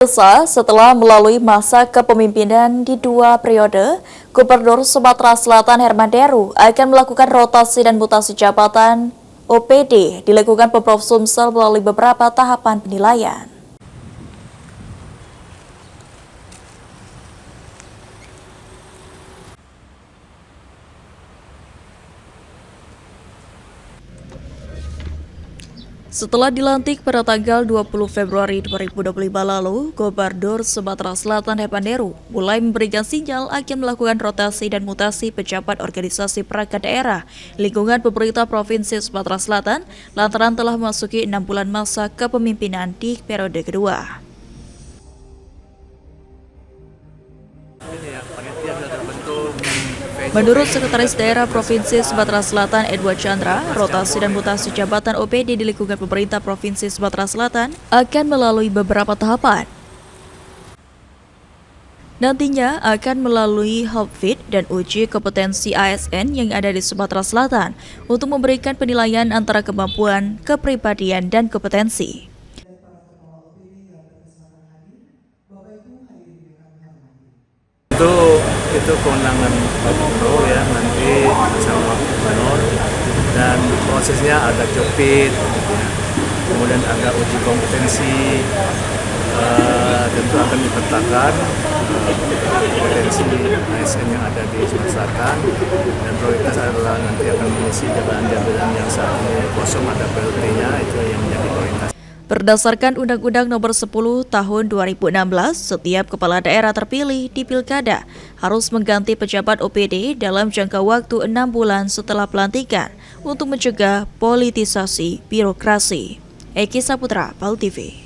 Setelah melalui masa kepemimpinan di 2 periode, Gubernur Sumatera Selatan Herman Deru akan melakukan rotasi dan mutasi jabatan OPD di lingkungan Pemprov Sumsel melalui beberapa tahapan penilaian. Setelah dilantik pada tanggal 20 Februari 2025 lalu, Gubernur Sumatera Selatan Herman Deru mulai memberikan sinyal akan melakukan rotasi dan mutasi pejabat organisasi perangkat daerah lingkungan pemerintah Provinsi Sumatera Selatan lantaran telah memasuki 6 bulan masa kepemimpinan di periode kedua. Menurut Sekretaris Daerah Provinsi Sumatera Selatan Edward Chandra, rotasi dan mutasi jabatan OPD di lingkungan pemerintah Provinsi Sumatera Selatan akan melalui beberapa tahapan. Nantinya akan melalui Hubfit dan uji kompetensi ASN yang ada di Sumatera Selatan untuk memberikan penilaian antara kemampuan, kepribadian, dan kompetensi. Itu kewenangan Pak Gubernur ya, nanti bersama Pak Gubernur, dan prosesnya ada jopit, ya. Kemudian ada uji kompetensi, tentu akan dipetakan kompetensi ASN yang ada di Sumatera Selatan, dan prioritas adalah nanti akan mengisi jabatan-jabatan yang saat ini kosong ada PLT-nya, itu yang menjadi prioritas. Berdasarkan Undang-Undang Nomor 10 Tahun 2016, setiap kepala daerah terpilih di Pilkada harus mengganti pejabat OPD dalam jangka waktu 6 bulan setelah pelantikan untuk mencegah politisasi birokrasi. Eki Saputra, PAL TV.